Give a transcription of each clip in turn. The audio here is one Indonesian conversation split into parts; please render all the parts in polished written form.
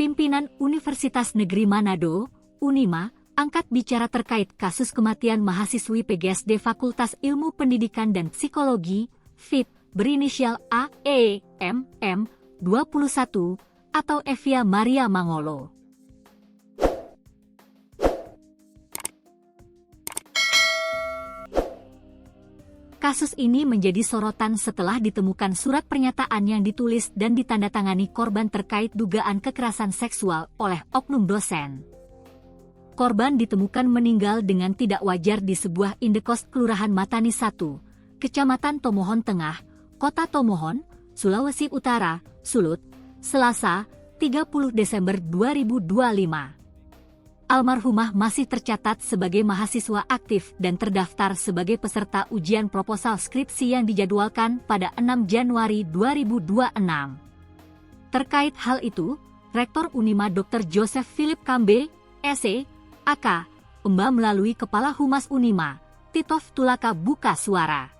Pimpinan Universitas Negeri Manado, Unima, angkat bicara terkait kasus kematian mahasiswi PGSD Fakultas Ilmu Pendidikan dan Psikologi, FIP, berinisial AEMM 21, atau Evia Maria Mangolo. Kasus ini menjadi sorotan setelah ditemukan surat pernyataan yang ditulis dan ditandatangani korban terkait dugaan kekerasan seksual oleh oknum dosen. Korban ditemukan meninggal dengan tidak wajar di sebuah indekos Kelurahan Matani 1, Kecamatan Tomohon Tengah, Kota Tomohon, Sulawesi Utara, Sulut, Selasa, 30 Desember 2025. Almarhumah masih tercatat sebagai mahasiswa aktif dan terdaftar sebagai peserta ujian proposal skripsi yang dijadwalkan pada 6 Januari 2026. Terkait hal itu, Rektor Unima Dr. Joseph Philip Kambe, SE, AK, melalui Kepala Humas Unima, Titov Tulaka buka suara.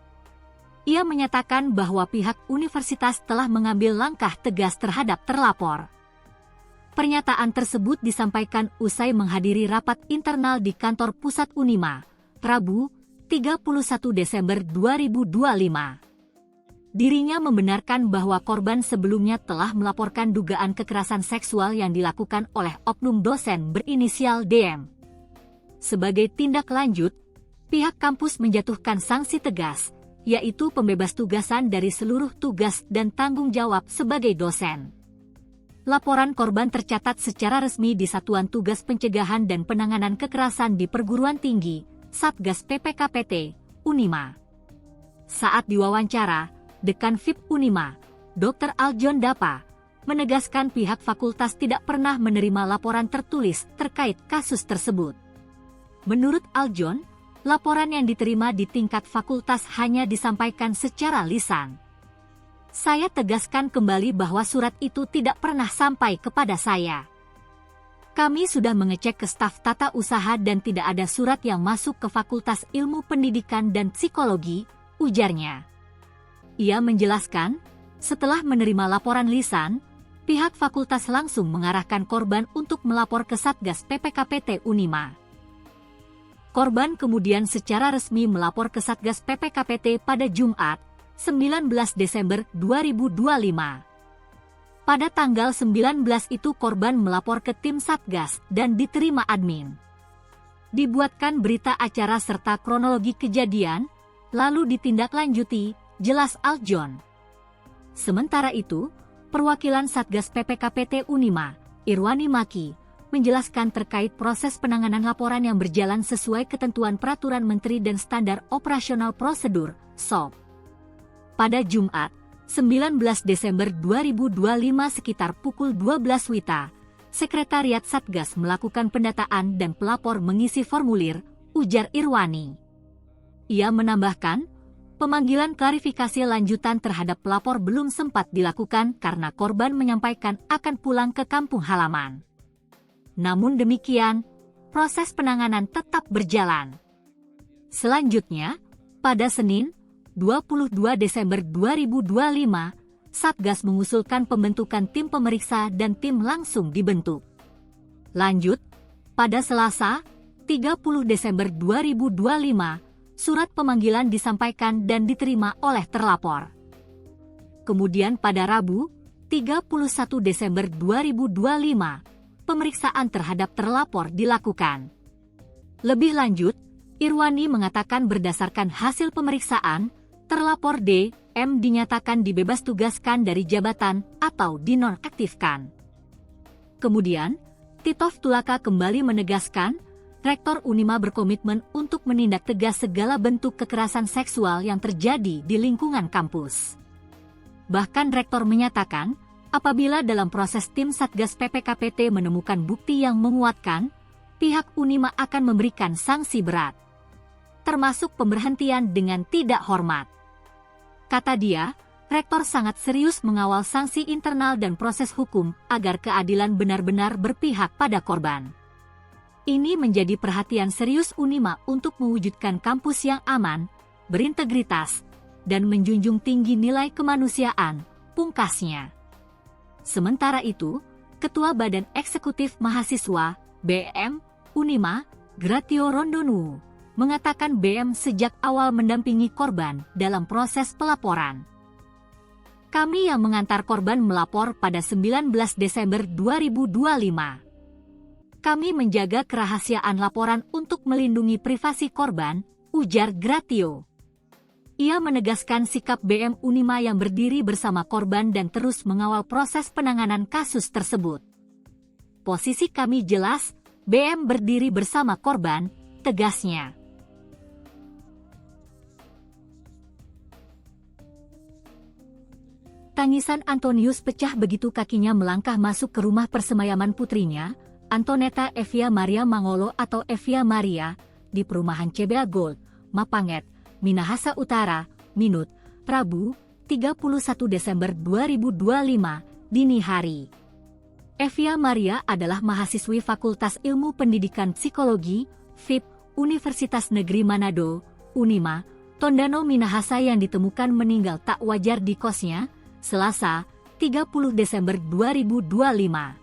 Ia menyatakan bahwa pihak universitas telah mengambil langkah tegas terhadap terlapor. Pernyataan tersebut disampaikan usai menghadiri rapat internal di kantor pusat Unima, Rabu, 31 Desember 2025. Dirinya membenarkan bahwa korban sebelumnya telah melaporkan dugaan kekerasan seksual yang dilakukan oleh oknum dosen berinisial DM. Sebagai tindak lanjut, pihak kampus menjatuhkan sanksi tegas, yaitu pembebas tugasan dari seluruh tugas dan tanggung jawab sebagai dosen. Laporan korban tercatat secara resmi di Satuan Tugas Pencegahan dan Penanganan Kekerasan di Perguruan Tinggi, Satgas PPKPT, Unima. Saat diwawancara, Dekan FIP Unima, Dr. Aljon Dapa, menegaskan pihak fakultas tidak pernah menerima laporan tertulis terkait kasus tersebut. Menurut Aljon, laporan yang diterima di tingkat fakultas hanya disampaikan secara lisan. Saya tegaskan kembali bahwa surat itu tidak pernah sampai kepada saya. Kami sudah mengecek ke staf tata usaha dan tidak ada surat yang masuk ke Fakultas Ilmu Pendidikan dan Psikologi, ujarnya. Ia menjelaskan, setelah menerima laporan lisan, pihak fakultas langsung mengarahkan korban untuk melapor ke Satgas PPKPT Unima. Korban kemudian secara resmi melapor ke Satgas PPKPT pada Jumat, 19 Desember 2025. Pada tanggal 19 itu korban melapor ke tim Satgas dan diterima admin. Dibuatkan berita acara serta kronologi kejadian, lalu ditindaklanjuti, jelas Aljon. Sementara itu, perwakilan Satgas PPKPT Unima, Irwani Maki, menjelaskan terkait proses penanganan laporan yang berjalan sesuai ketentuan Peraturan Menteri dan Standar Operasional Prosedur, SOP. Pada Jumat, 19 Desember 2025 sekitar pukul 12 WITA, Sekretariat Satgas melakukan pendataan dan pelapor mengisi formulir, ujar Irwani. Ia menambahkan, pemanggilan klarifikasi lanjutan terhadap pelapor belum sempat dilakukan karena korban menyampaikan akan pulang ke kampung halaman. Namun demikian, proses penanganan tetap berjalan. Selanjutnya, pada Senin, 22 Desember 2025, Satgas mengusulkan pembentukan tim pemeriksa dan tim langsung dibentuk. Lanjut, pada Selasa, 30 Desember 2025, surat pemanggilan disampaikan dan diterima oleh terlapor. Kemudian pada Rabu, 31 Desember 2025, pemeriksaan terhadap terlapor dilakukan. Lebih lanjut, Irwani mengatakan berdasarkan hasil pemeriksaan, terlapor D, M dinyatakan dibebas tugaskan dari jabatan atau dinonaktifkan. Kemudian, Titov Tulaka kembali menegaskan, Rektor Unima berkomitmen untuk menindak tegas segala bentuk kekerasan seksual yang terjadi di lingkungan kampus. Bahkan Rektor menyatakan, apabila dalam proses tim Satgas PPKPT menemukan bukti yang menguatkan, pihak Unima akan memberikan sanksi berat, termasuk pemberhentian dengan tidak hormat. Kata dia, Rektor sangat serius mengawal sanksi internal dan proses hukum agar keadilan benar-benar berpihak pada korban. Ini menjadi perhatian serius Unima untuk mewujudkan kampus yang aman, berintegritas, dan menjunjung tinggi nilai kemanusiaan, pungkasnya. Sementara itu, Ketua Badan Eksekutif Mahasiswa, BM, Unima, Gratio Rondonu, mengatakan BM sejak awal mendampingi korban dalam proses pelaporan. Kami yang mengantar korban melapor pada 19 Desember 2025. Kami menjaga kerahasiaan laporan untuk melindungi privasi korban, ujar Gratio. Ia menegaskan sikap BM Unima yang berdiri bersama korban dan terus mengawal proses penanganan kasus tersebut. Posisi kami jelas, BM berdiri bersama korban, tegasnya. Tangisan Antonius pecah begitu kakinya melangkah masuk ke rumah persemayaman putrinya, Antonetta Evia Maria Mangolo atau Evia Maria, di perumahan CBA Gold, Mapanget, Minahasa Utara, Minut, Rabu, 31 Desember 2025, dini hari. Evia Maria adalah mahasiswi Fakultas Ilmu Pendidikan Psikologi, FIP, Universitas Negeri Manado, Unima, Tondano Minahasa yang ditemukan meninggal tak wajar di kosnya, Selasa, 30 Desember 2025.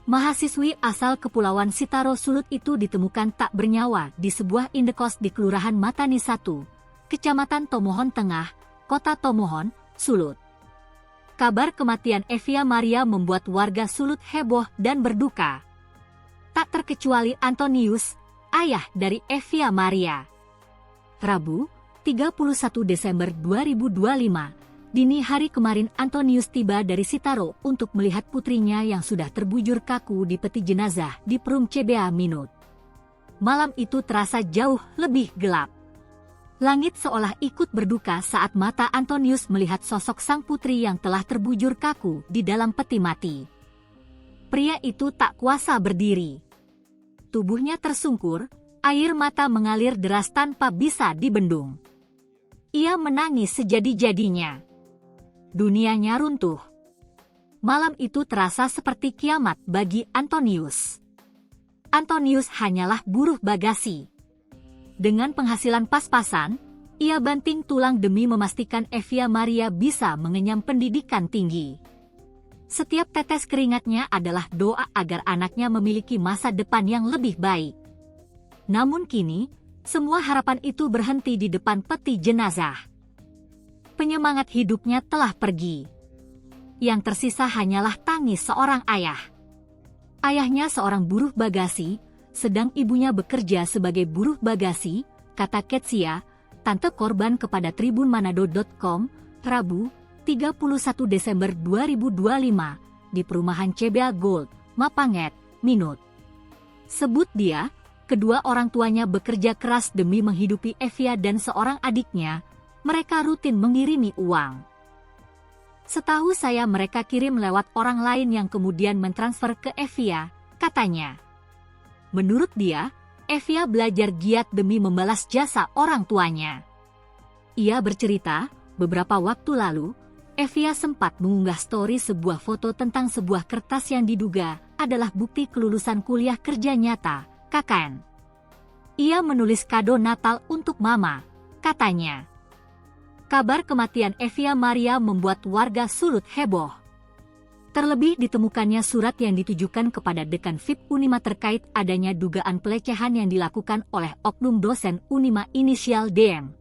Mahasiswi asal Kepulauan Sitaro Sulut itu ditemukan tak bernyawa di sebuah indekos di Kelurahan Matani 1, Kecamatan Tomohon Tengah, Kota Tomohon, Sulut. Kabar kematian Evia Maria membuat warga Sulut heboh dan berduka. Tak terkecuali Antonius, ayah dari Evia Maria. Rabu, 31 Desember 2025. Dini hari kemarin Antonius tiba dari Sitaro untuk melihat putrinya yang sudah terbujur kaku di peti jenazah di Perum CBA Minut. Malam itu terasa jauh lebih gelap. Langit seolah ikut berduka saat mata Antonius melihat sosok sang putri yang telah terbujur kaku di dalam peti mati. Pria itu tak kuasa berdiri. Tubuhnya tersungkur, air mata mengalir deras tanpa bisa dibendung. Ia menangis sejadi-jadinya. Dunianya runtuh. Malam itu terasa seperti kiamat bagi Antonius. Antonius hanyalah buruh bagasi. Dengan penghasilan pas-pasan, ia banting tulang demi memastikan Evia Maria bisa mengenyam pendidikan tinggi. Setiap tetes keringatnya adalah doa agar anaknya memiliki masa depan yang lebih baik. Namun kini, semua harapan itu berhenti di depan peti jenazah. Penyemangat hidupnya telah pergi. Yang tersisa hanyalah tangis seorang ayah. Ayahnya seorang buruh bagasi, sedang ibunya bekerja sebagai buruh bagasi, kata Ketsia, tante korban kepada tribunmanado.com, Rabu, 31 Desember 2025, di perumahan CBA Gold, Mapanget, Minut. Sebut dia, kedua orang tuanya bekerja keras demi menghidupi Evia dan seorang adiknya. Mereka rutin mengirimi uang. Setahu saya mereka kirim lewat orang lain yang kemudian mentransfer ke Evia, katanya. Menurut dia, Evia belajar giat demi membalas jasa orang tuanya. Ia bercerita, beberapa waktu lalu, Evia sempat mengunggah story sebuah foto tentang sebuah kertas yang diduga adalah bukti kelulusan kuliah kerja nyata, KKN. Ia menulis kado Natal untuk Mama, katanya. Kabar kematian Evia Maria membuat warga Sulut heboh. Terlebih ditemukannya surat yang ditujukan kepada dekan FIP Unima terkait adanya dugaan pelecehan yang dilakukan oleh oknum dosen Unima inisial DM.